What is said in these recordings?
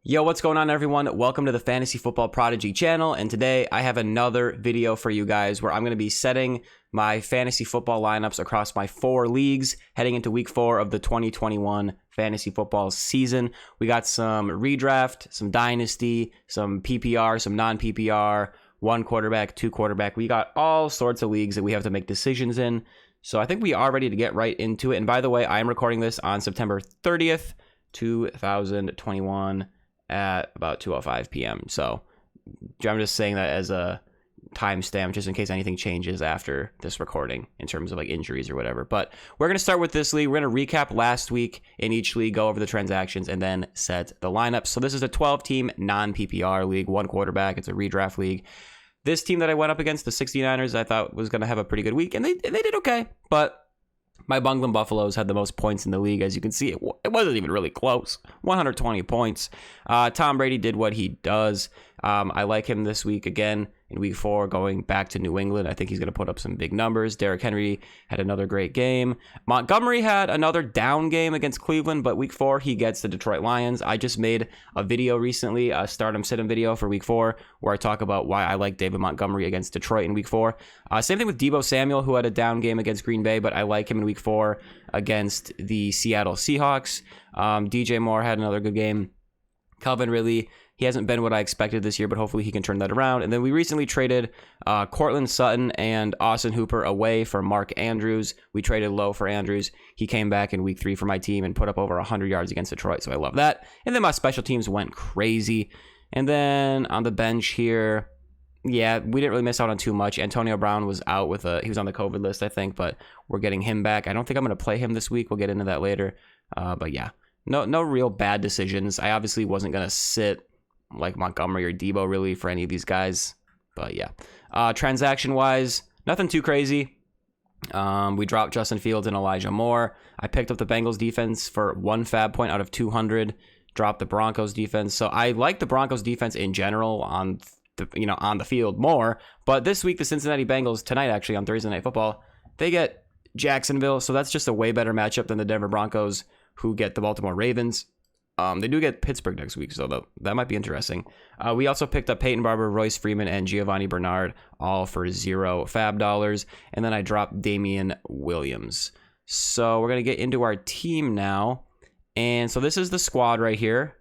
Yo, what's going on, everyone? Welcome to the Fantasy Football Prodigy channel, and today I have another video for you guys where I'm going to be setting my fantasy football lineups across my 4 leagues heading into week 4 of the 2021 fantasy football season. We got some redraft, some dynasty, some PPR, some non-PPR, 1 quarterback, 2 quarterback. We got all sorts of leagues that we have to make decisions in, so I think we are ready to get right into it. And by the way, I am recording this on September 30th, 2021 at about 2:05 p.m. So I'm just saying that as a timestamp just in case anything changes after this recording in terms of like injuries or whatever. But we're going to start with this league. We're going to recap last week in each league, go over the transactions, and then set the lineups. So this is a 12-team non-PPR league, 1 quarterback. It's a redraft league. This team that I went up against, the 69ers, I thought was going to have a pretty good week, and they did okay. But my Bungling Buffaloes had the most points in the league. As you can see, it wasn't even really close. 120 points. Tom Brady did what he does. I like him this week again in week 4, going back to New England. I think he's going to put up some big numbers. Derrick Henry had another great game. Montgomery had another down game against Cleveland, but week 4, he gets the Detroit Lions. I just made a video recently, a start-'em, sit-'em video for week 4, where I talk about why I like David Montgomery against Detroit in week 4. Same thing with Deebo Samuel, who had a down game against Green Bay, but I like him in week 4 against the Seattle Seahawks. DJ Moore had another good game. Calvin Ridley, he hasn't been what I expected this year, but hopefully he can turn that around. And then we recently traded Courtland Sutton and Austin Hooper away for Mark Andrews. We traded low for Andrews. He came back in week 3 for my team and put up over 100 yards against Detroit, so I love that. And then my special teams went crazy. And then on the bench here, yeah, we didn't really miss out on too much. Antonio Brown was out he was on the COVID list, I think, but we're getting him back. I don't think I'm going to play him this week. We'll get into that later. But yeah, no real bad decisions. I obviously wasn't going to sit like Montgomery or Deebo really for any of these guys. But yeah, transaction-wise, nothing too crazy. We dropped Justin Fields and Elijah Moore. I picked up the Bengals defense for 1 fab point out of 200. Dropped the Broncos defense. So I like the Broncos defense in general on the field more. But this week, the Cincinnati Bengals, tonight actually on Thursday Night Football, they get Jacksonville. So that's just a way better matchup than the Denver Broncos, who get the Baltimore Ravens. They do get Pittsburgh next week, so that might be interesting. We also picked up Peyton Barber, Royce Freeman, and Giovanni Bernard, all for 0 fab dollars. And then I dropped Damian Williams. So we're going to get into our team now. And so this is the squad right here.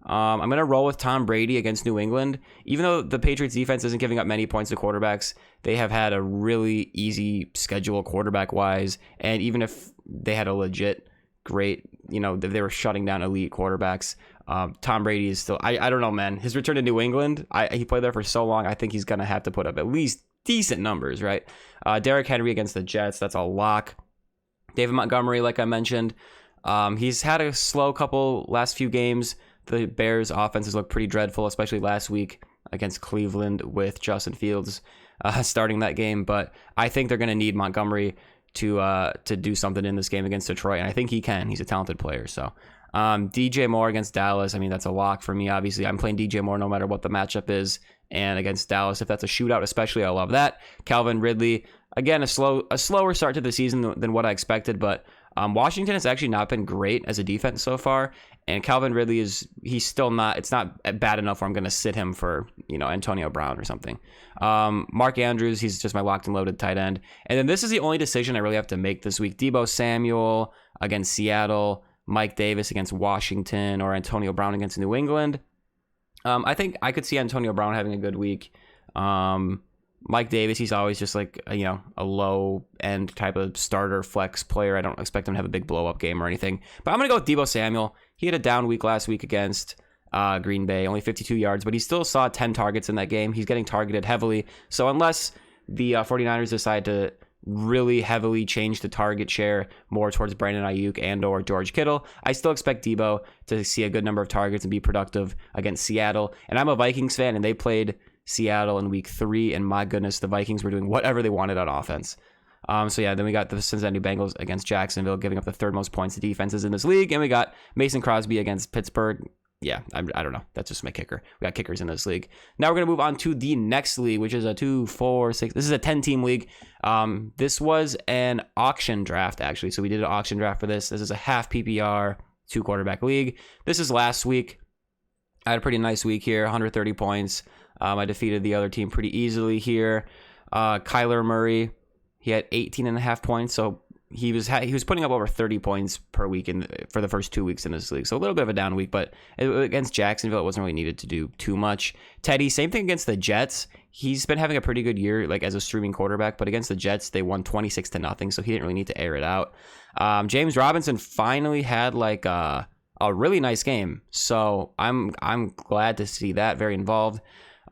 I'm going to roll with Tom Brady against New England. Even though the Patriots defense isn't giving up many points to quarterbacks, they have had a really easy schedule quarterback-wise. And even if they had a legit great, they were shutting down elite quarterbacks, Tom Brady is still, I don't know, man. His return to New England, he played there for so long, I think he's going to have to put up at least decent numbers, right? Derrick Henry against the Jets, that's a lock. David Montgomery, like I mentioned, he's had a slow last few games. The Bears offenses look pretty dreadful, especially last week against Cleveland with Justin Fields starting that game. But I think they're going to need Montgomery to do something in this game against Detroit, and I think he can. He's a talented player. So DJ Moore against Dallas, I mean, that's a lock for me. Obviously, I'm playing DJ Moore no matter what the matchup is, and against Dallas, if that's a shootout especially, I love that. Calvin Ridley, again, a slower start to the season than what I expected, but Washington has actually not been great as a defense so far, and Calvin Ridley it's not bad enough where I'm going to sit him for, Antonio Brown or something. Mark Andrews, he's just my locked and loaded tight end. And then this is the only decision I really have to make this week. Deebo Samuel against Seattle, Mike Davis against Washington, or Antonio Brown against New England. I think I could see Antonio Brown having a good week. Mike Davis, he's always just like, a low end type of starter flex player. I don't expect him to have a big blow up game or anything, but I'm going to go with Deebo Samuel. He had a down week last week against Green Bay, only 52 yards, but he still saw 10 targets in that game. He's getting targeted heavily. So unless the 49ers decide to really heavily change the target share more towards Brandon Ayuk and or George Kittle, I still expect Deebo to see a good number of targets and be productive against Seattle. And I'm a Vikings fan, and they played Seattle in week 3, and my goodness, the Vikings were doing whatever they wanted on offense. Then we got the Cincinnati Bengals against Jacksonville, giving up the 3rd most points to defenses in this league, and we got Mason Crosby against Pittsburgh. Yeah, I don't know. That's just my kicker. We got kickers in this league. Now we're going to move on to the next league, which is a 2, 4, 6. This is a 10-team league. This was an auction draft, actually. So we did an auction draft for this. This is a half PPR, 2 quarterback league. This is last week. I had a pretty nice week here, 130 points. I defeated the other team pretty easily here. Kyler Murray, he had 18.5 points, so he was putting up over 30 points per week for the first 2 weeks in this league. So a little bit of a down week, but against Jacksonville, it wasn't really needed to do too much. Teddy, same thing against the Jets. He's been having a pretty good year, like as a streaming quarterback, but against the Jets, they won 26-0, so he didn't really need to air it out. James Robinson finally had like a really nice game, so I'm glad to see that. Very involved.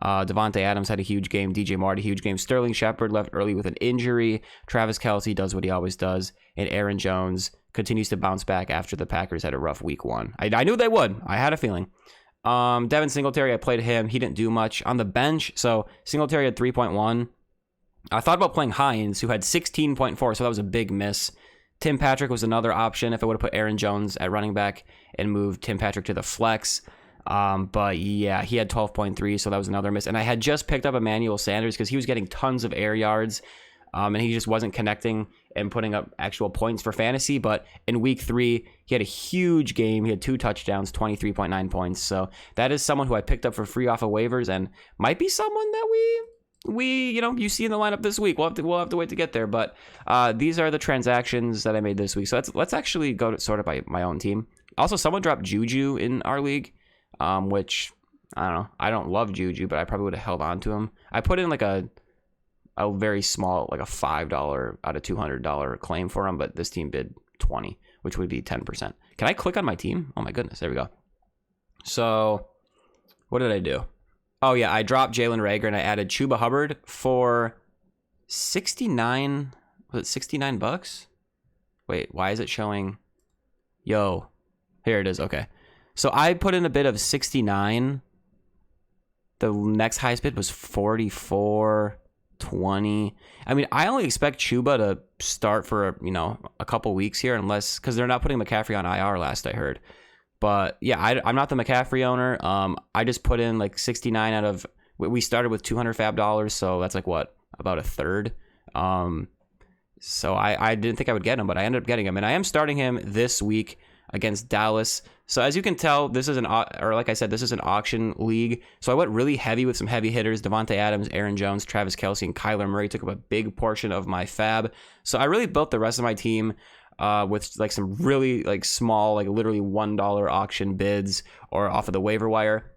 Davante Adams had a huge game. DJ Moore had a huge game. Sterling Shepard left early with an injury. Travis Kelce does what he always does. And Aaron Jones continues to bounce back after the Packers had a rough week 1. I knew they would. I had a feeling. Devin Singletary, I played him. He didn't do much on the bench. So Singletary had 3.1. I thought about playing Hines, who had 16.4. So that was a big miss. Tim Patrick was another option if I would have put Aaron Jones at running back and moved Tim Patrick to the flex. But yeah, he had 12.3, so that was another miss. And I had just picked up Emmanuel Sanders because he was getting tons of air yards, and he just wasn't connecting and putting up actual points for fantasy. But in week 3, he had a huge game. He had 2 touchdowns, 23.9 points. So that is someone who I picked up for free off of waivers and might be someone that you see in the lineup this week. We'll have to wait to get there. But these are the transactions that I made this week. So let's actually go to sort of by my own team. Also, someone dropped Juju in our league. Which I don't know. I don't love Juju, but I probably would have held on to him. I put in like a very small, like a $5 out of $200 claim for him, but this team bid 20, which would be 10%. Can I click on my team? Oh my goodness, there we go. So what did I do? Oh yeah, I dropped Jalen Reagor and I added Chuba Hubbard for 69. Was it 69 bucks? Wait, why is it showing? Yo, here it is. Okay. So I put in a bid of 69. The next highest bid was 44.20. I mean, I only expect Chuba to start for a couple weeks here, because they're not putting McCaffrey on IR last I heard. But yeah, I'm not the McCaffrey owner. I just put in like 69 out of. We started with $200 fab, so that's like what, about a third. So I didn't think I would get him, but I ended up getting him, and I am starting him this week against Dallas. So as you can tell, this is an auction league. So I went really heavy with some heavy hitters: Davante Adams, Aaron Jones, Travis Kelce, and Kyler Murray took up a big portion of my fab. So I really built the rest of my team with like some really like small, like literally $1 auction bids or off of the waiver wire.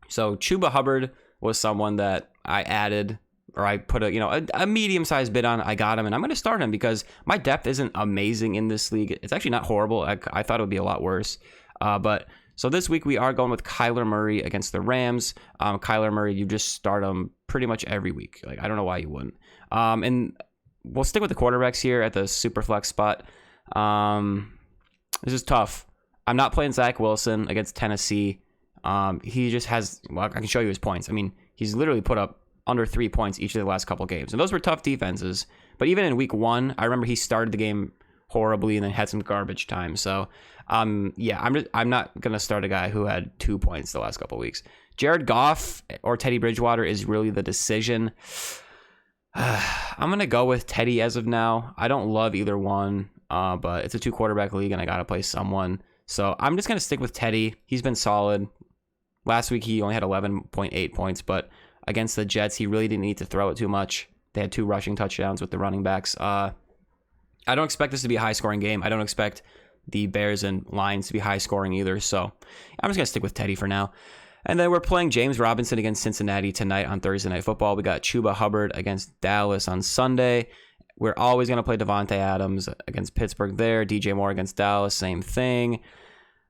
So Chuba Hubbard was someone that I added, or I put a medium-sized bid on. I got him, and I'm going to start him because my depth isn't amazing in this league. It's actually not horrible. I thought it would be a lot worse. But so this week we are going with Kyler Murray against the Rams. Kyler Murray, you just start him pretty much every week. Like, I don't know why you wouldn't. And we'll stick with the quarterbacks here at the Superflex spot. This is tough. I'm not playing Zach Wilson against Tennessee. He just has, well, I can show you his points. I mean, he's literally put up under 3 points each of the last couple games. And those were tough defenses. But even in week 1, I remember he started the game horribly and then had some garbage time. So, yeah, I'm not going to start a guy who had 2 points the last couple weeks. Jared Goff or Teddy Bridgewater is really the decision. I'm going to go with Teddy as of now. I don't love either one, but it's a 2-quarterback league and I got to play someone. So I'm just going to stick with Teddy. He's been solid. Last week, he only had 11.8 points, but against the Jets, he really didn't need to throw it too much. They had 2 rushing touchdowns with the running backs. I don't expect this to be a high-scoring game. I don't expect the Bears and Lions to be high-scoring either, so I'm just going to stick with Teddy for now. And then we're playing James Robinson against Cincinnati tonight on Thursday Night Football. We got Chuba Hubbard against Dallas on Sunday. We're always going to play Davante Adams against Pittsburgh there. DJ Moore against Dallas, same thing.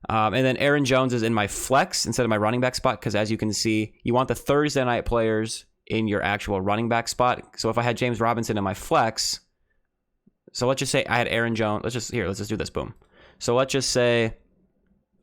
And then Aaron Jones is in my flex instead of my running back spot because, as you can see, you want the Thursday night players in your actual running back spot. So if I had James Robinson in my flex, so let's just say I had Aaron Jones. Let's just do this. Boom. So let's just say,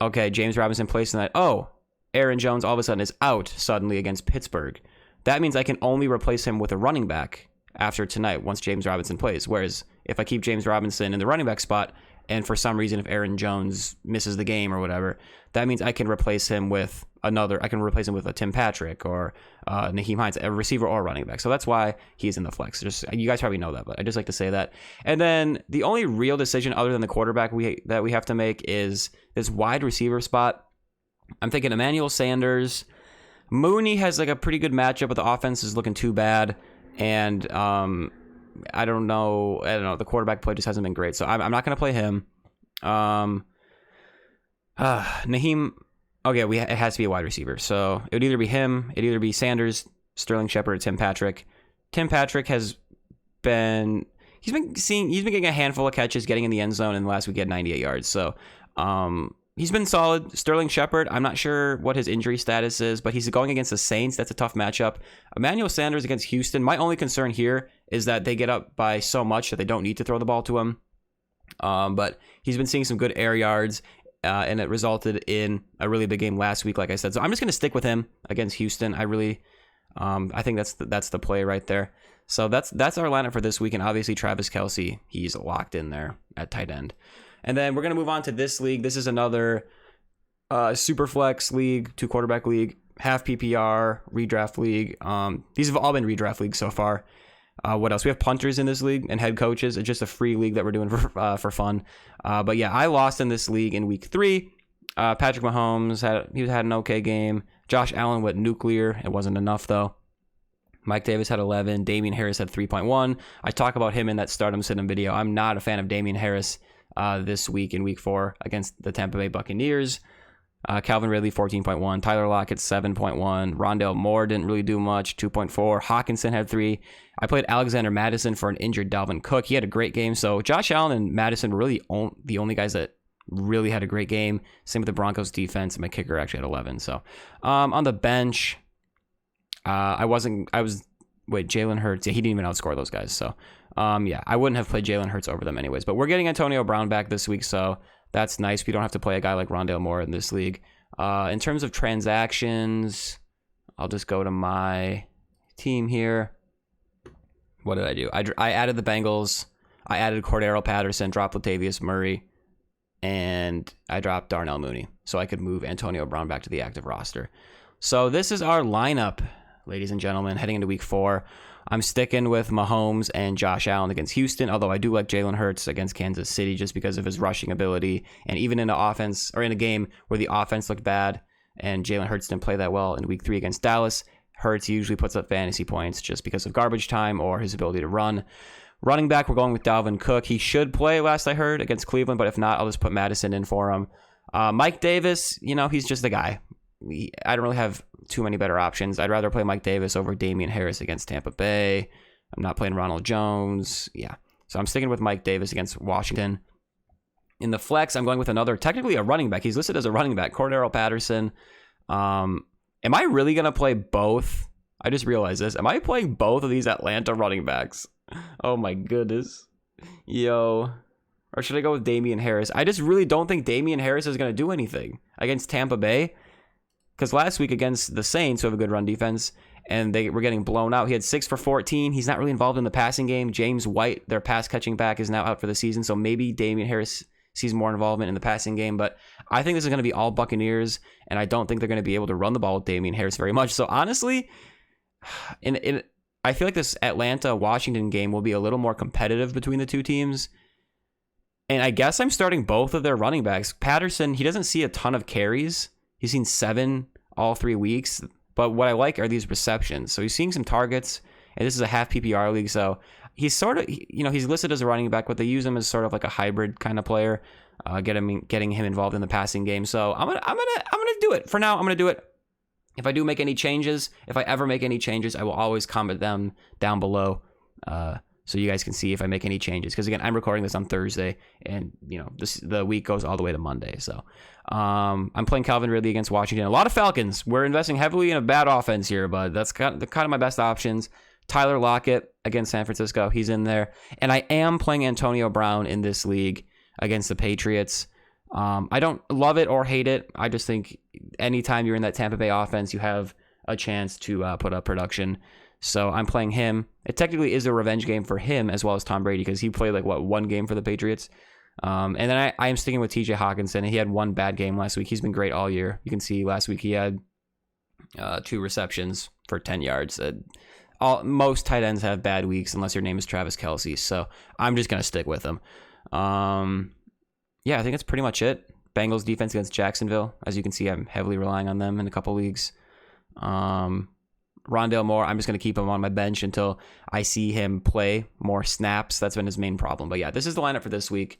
okay, James Robinson plays tonight. Oh, Aaron Jones all of a sudden is out suddenly against Pittsburgh. That means I can only replace him with a running back after tonight once James Robinson plays. Whereas if I keep James Robinson in the running back spot, and for some reason, if Aaron Jones misses the game or whatever, that means I can replace him with a Tim Patrick or Naheem Hines, a receiver or a running back. So that's why he's in the flex. Just, you guys probably know that, but I just like to say that. And then the only real decision other than the quarterback that we have to make is this wide receiver spot. I'm thinking Emmanuel Sanders. Mooney has like a pretty good matchup, but the offense is looking too bad. And I don't know. The quarterback play just hasn't been great. So I'm not going to play him. Naheem. Okay, it has to be a wide receiver. So it would either be him, it'd either be Sanders, Sterling Shepard, or Tim Patrick. Tim Patrick he's been getting a handful of catches, getting in the end zone, and last week he had 98 yards. So he's been solid. Sterling Shepard, I'm not sure what his injury status is, but he's going against the Saints. That's a tough matchup. Emmanuel Sanders against Houston. My only concern here is that they get up by so much that they don't need to throw the ball to him. But he's been seeing some good air yards. And it resulted in a really big game last week, like I said. So I'm just going to stick with him against Houston. I think that's the play right there. So that's our lineup for this week. And obviously Travis Kelce, he's locked in there at tight end. And then we're going to move on to this league. This is another Superflex league, 2-quarterback league, half PPR, redraft league. These have all been redraft leagues so far. What else? We have punters in this league and head coaches. It's just a free league that we're doing for fun. But yeah, I lost in this league in week 3. Patrick Mahomes had an okay game. Josh Allen went nuclear. It wasn't enough though. Mike Davis had 11. Damian Harris had 3.1. I talk about him in that Stardom Sit-em video. I'm not a fan of Damian Harris this week in week 4 against the Tampa Bay Buccaneers. Calvin Ridley, 14.1. Tyler Lockett, 7.1. Rondale Moore didn't really do much, 2.4. Hawkinson had 3. I played Alexander Madison for an injured Dalvin Cook. He had a great game. So Josh Allen and Madison were really the only guys that really had a great game. Same with the Broncos defense. My kicker actually had 11. So on the bench, Jalen Hurts. Yeah, he didn't even outscore those guys. So I wouldn't have played Jalen Hurts over them anyways. But we're getting Antonio Brown back this week, so that's nice. We don't have to play a guy like Rondale Moore in this league. In terms of transactions, I'll just go to my team here. What did I do? I added the Bengals. I added Cordarrelle Patterson, dropped Latavius Murray, and I dropped Darnell Mooney so I could move Antonio Brown back to the active roster. So this is our lineup, ladies and gentlemen, heading into week 4. I'm sticking with Mahomes and Josh Allen against Houston, although I do like Jalen Hurts against Kansas City just because of his rushing ability. And even in a game where the offense looked bad and Jalen Hurts didn't play that well in week 3 against Dallas, Hurts usually puts up fantasy points just because of garbage time or his ability to run. Running back, we're going with Dalvin Cook. He should play, last I heard, against Cleveland, but if not, I'll just put Madison in for him. Mike Davis, he's just a guy. I don't really have too many better options. I'd rather play Mike Davis over Damian Harris against Tampa Bay. I'm not playing Ronald Jones. Yeah. So I'm sticking with Mike Davis against Washington. In the flex, I'm going with technically a running back. He's listed as a running back, Cordarrelle Patterson. Am I really going to play both? I just realized this. Am I playing both of these Atlanta running backs? Oh my goodness. Yo. Or should I go with Damian Harris? I just really don't think Damian Harris is going to do anything against Tampa Bay. Because last week against the Saints, who have a good run defense, and they were getting blown out, he had 6 for 14. He's not really involved in the passing game. James White, their pass catching back, is now out for the season. So maybe Damian Harris sees more involvement in the passing game. But I think this is going to be all Buccaneers, and I don't think they're going to be able to run the ball with Damian Harris very much. So honestly, I feel like this Atlanta-Washington game will be a little more competitive between the two teams. And I guess I'm starting both of their running backs. Patterson, he doesn't see a ton of carries. He's seen 7 all 3 weeks. But what I like are these receptions. So he's seeing some targets, and this is a half PPR league. So he's sort of, he's listed as a running back, but they use him as sort of like a hybrid kind of player, getting him involved in the passing game. So I'm gonna do it for now. I'm gonna do it. If I do make any changes, if I ever make any changes, I will always comment them down below, so you guys can see if I make any changes. Because again, I'm recording this on Thursday, and the week goes all the way to Monday. So I'm playing Calvin Ridley against Washington. A lot of Falcons. We're investing heavily in a bad offense here, but that's kind of my best options. Tyler Lockett against San Francisco. He's in there, and I am playing Antonio Brown in this league against the Patriots. I don't love it or hate it. I just think anytime you're in that Tampa Bay offense, you have a chance to put up production. So I'm playing him. It technically is a revenge game for him as well as Tom Brady because he played one game for the Patriots. And then I am sticking with TJ Hawkinson. He had one bad game last week. He's been great all year. You can see last week he had 2 receptions for 10 yards. Most tight ends have bad weeks unless your name is Travis Kelce. So I'm just going to stick with him. Yeah, I think that's pretty much it. Bengals defense against Jacksonville. As you can see, I'm heavily relying on them in a couple leagues. Rondale Moore, I'm just going to keep him on my bench until I see him play more snaps. That's been his main problem. But yeah, this is the lineup for this week.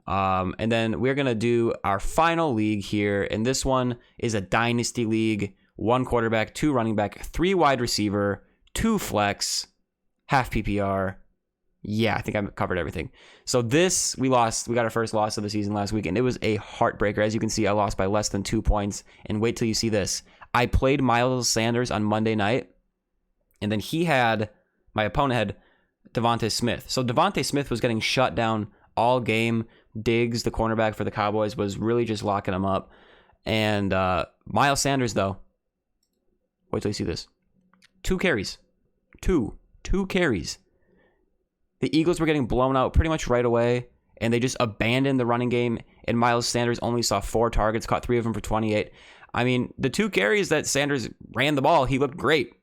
And then we're going to do our final league here. And this one is a Dynasty League. 1 quarterback, 2 running back, 3 wide receiver, 2 flex, half PPR. Yeah, I think I covered everything. So this, we lost. We got our first loss of the season last week, and it was a heartbreaker. As you can see, I lost by less than 2 points. And wait till you see this. I played Miles Sanders on Monday night, and then my opponent had Devonte Smith. So Devonte Smith was getting shut down all game. Diggs, the cornerback for the Cowboys, was really just locking him up. And Miles Sanders, though, wait till you see this. 2 carries. Two carries. The Eagles were getting blown out pretty much right away, and they just abandoned the running game, and Miles Sanders only saw 4 targets, caught 3 of them for 28. I mean, the 2 carries that Sanders ran the ball, he looked great.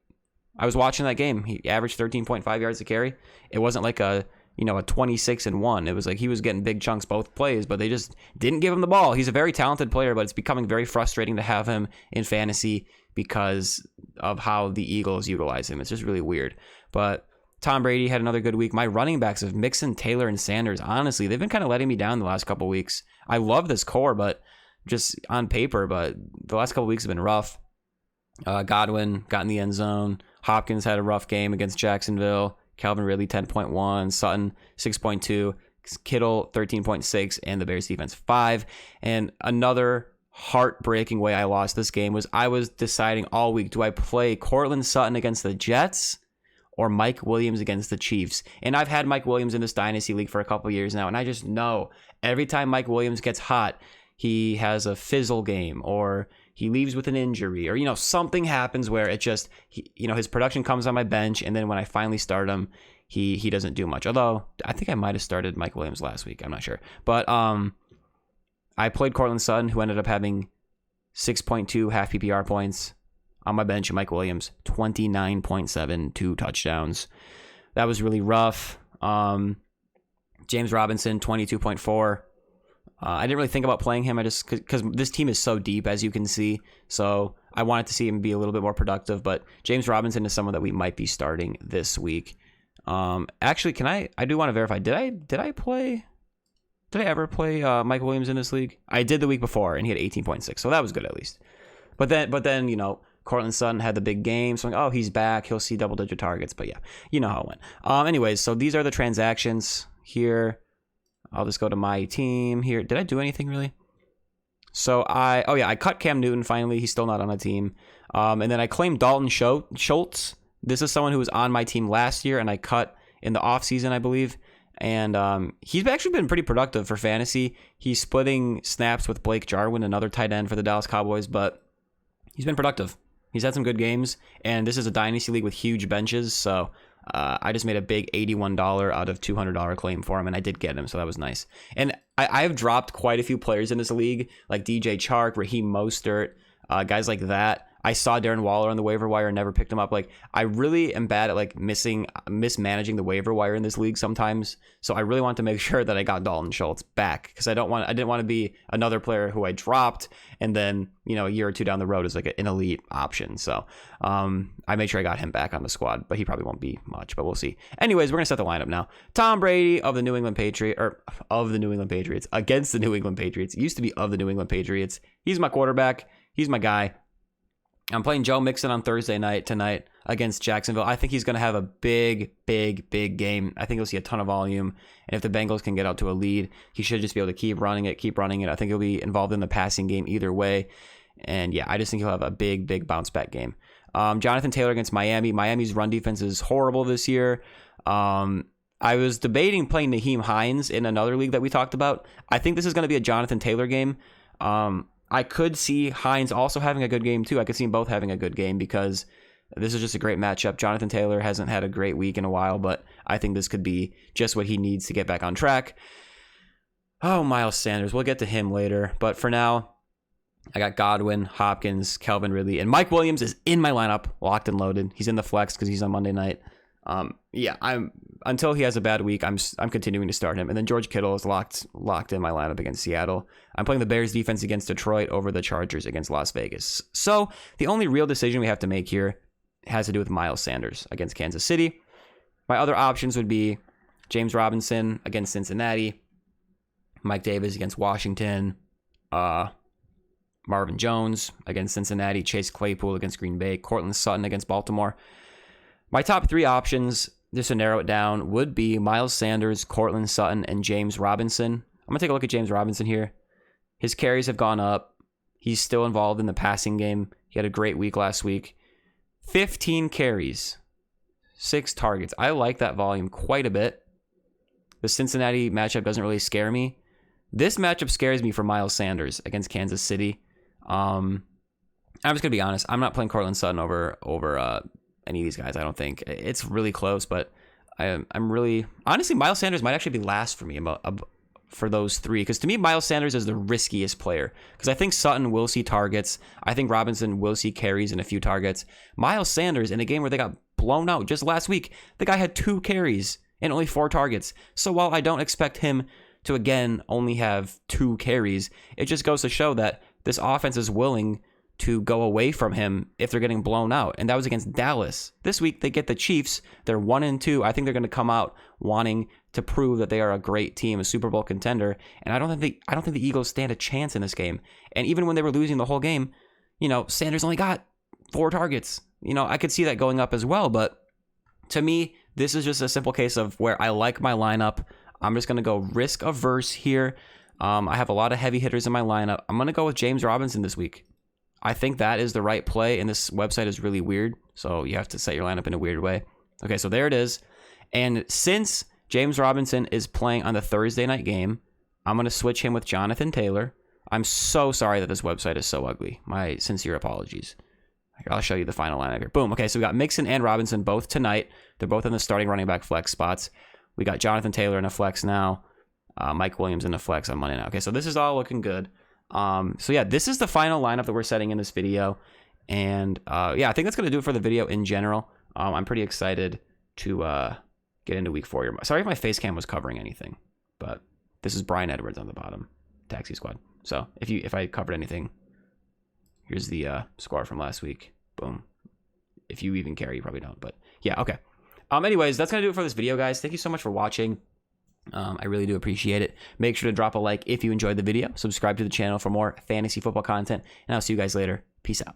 I was watching that game. He averaged 13.5 yards a carry. It wasn't like a 26-1. It was like he was getting big chunks both plays, but they just didn't give him the ball. He's a very talented player, but it's becoming very frustrating to have him in fantasy because of how the Eagles utilize him. It's just really weird. But Tom Brady had another good week. My running backs of Mixon, Taylor, and Sanders, honestly, they've been kind of letting me down the last couple weeks. I love this core, but just on paper, but the last couple weeks have been rough. Godwin got in the end zone. Hopkins had a rough game against Jacksonville. Calvin Ridley, 10.1. Sutton, 6.2. Kittle, 13.6. And the Bears defense, 5. And another heartbreaking way I lost this game was I was deciding all week, do I play Courtland Sutton against the Jets or Mike Williams against the Chiefs? And I've had Mike Williams in this Dynasty League for a couple years now, and I just know every time Mike Williams gets hot, he has a fizzle game, or he leaves with an injury, or, something happens where it just, his production comes on my bench, and then when I finally start him, he doesn't do much. Although, I think I might have started Mike Williams last week. I'm not sure. But I played Courtland Sutton, who ended up having 6.2 half PPR points on my bench. Mike Williams, 29.7, 2 touchdowns. That was really rough. James Robinson, 22.4. I didn't really think about playing him. I just, because this team is so deep, as you can see. So I wanted to see him be a little bit more productive. But James Robinson is someone that we might be starting this week. Actually, I do want to verify. Did I ever play Mike Williams in this league? I did the week before, and he had 18.6. So that was good at least. But then, Courtland Sutton had the big game. So I'm like, he's back. He'll see double-digit targets. But yeah, you know how it went. Anyways, so these are the transactions here. I'll just go to my team here. Did I do anything really? So I cut Cam Newton finally. He's still not on my team. And then I claimed Dalton Schultz. This is someone who was on my team last year, and I cut in the offseason, I believe. And he's actually been pretty productive for fantasy. He's splitting snaps with Blake Jarwin, another tight end for the Dallas Cowboys, but he's been productive. He's had some good games, and this is a Dynasty League with huge benches, so I just made a big $81 out of $200 claim for him, and I did get him, so that was nice. And I've dropped quite a few players in this league, like DJ Chark, Raheem Mostert, guys like that. I saw Darren Waller on the waiver wire and never picked him up. Like, I really am bad at mismanaging the waiver wire in this league sometimes. So I really want to make sure that I got Dalton Schultz back, because I didn't want to be another player who I dropped and then, a year or two down the road is like an elite option. So I made sure I got him back on the squad, but he probably won't be much, but we'll see. Anyways, we're gonna set the lineup now. Tom Brady of the New England Patriots against the New England Patriots. It used to be of the New England Patriots. He's my quarterback. He's my guy. I'm playing Joe Mixon on Thursday night tonight against Jacksonville. I think he's going to have a big game. I think he'll see a ton of volume. And if the Bengals can get out to a lead, he should just be able to keep running it. I think he'll be involved in the passing game either way. And yeah, I just think he'll have a big bounce back game. Jonathan Taylor against Miami. Miami's run defense is horrible this year. I was debating playing Nyheim Hines in another league that we talked about. I think this is going to be a Jonathan Taylor game. I could see Hines also having a good game too. I could see them both having a good game because this is just a great matchup. Jonathan Taylor hasn't had a great week in a while, but I think this could be just what he needs to get back on track. Oh, Miles Sanders. We'll get to him later. But for now, I got Godwin, Hopkins, Calvin Ridley, and Mike Williams is in my lineup, locked and loaded. He's in the flex because he's on Monday night. Yeah, until he has a bad week, I'm continuing to start him. And then George Kittle is locked in my lineup against Seattle. I'm playing the Bears defense against Detroit over the Chargers against Las Vegas. So the only real decision we have to make here has to do with Miles Sanders against Kansas City. My other options would be James Robinson against Cincinnati, Mike Davis against Washington, Marvin Jones against Cincinnati, Chase Claypool against Green Bay, Courtland Sutton against Baltimore. My top 3 options, just to narrow it down, would be Miles Sanders, Courtland Sutton, and James Robinson. I'm going to take a look at James Robinson here. His carries have gone up. He's still involved in the passing game. He had a great week last week. 15 carries, 6 targets. I like that volume quite a bit. The Cincinnati matchup doesn't really scare me. This matchup scares me for Miles Sanders against Kansas City. I'm just going to be honest. I'm not playing Courtland Sutton over any of these guys, I don't think. It's really close, but I'm really... Honestly, Miles Sanders might actually be last for me for those 3, because to me, Miles Sanders is the riskiest player, because I think Sutton will see targets. I think Robinson will see carries and a few targets. Miles Sanders, in a game where they got blown out just last week, the guy had 2 carries and only 4 targets. So while I don't expect him to, again, only have 2 carries, it just goes to show that this offense is willing to go away from him if they're getting blown out. And that was against Dallas. This week, they get the Chiefs. They're 1-2. I think they're going to come out wanting to prove that they are a great team, a Super Bowl contender. And I don't think the Eagles stand a chance in this game. And even when they were losing the whole game, Sanders only got 4 targets. I could see that going up as well. But to me, this is just a simple case of where I like my lineup. I'm just going to go risk averse here. I have a lot of heavy hitters in my lineup. I'm going to go with James Robinson this week. I think that is the right play, and this website is really weird, so you have to set your lineup in a weird way. Okay, so there it is. And since James Robinson is playing on the Thursday night game, I'm going to switch him with Jonathan Taylor. I'm so sorry that this website is so ugly. My sincere apologies. I'll show you the final lineup here. Boom. Okay, so we got Mixon and Robinson both tonight. They're both in the starting running back flex spots. We got Jonathan Taylor in a flex now. Mike Williams in a flex on Monday now. Okay, so this is all looking good. So yeah, this is the final lineup that we're setting in this video. And yeah, I think that's going to do it for the video in general. I'm pretty excited to get into week 4 here. Sorry if my face cam was covering anything, but this is Brian Edwards on the bottom, Taxi Squad. So if I covered anything, here's the score from last week. Boom. If you even care, you probably don't, but yeah, okay. Anyways, that's going to do it for this video, guys. Thank you so much for watching. I really do appreciate it. Make sure to drop a like if you enjoyed the video. Subscribe to the channel for more fantasy football content, and I'll see you guys later. Peace out.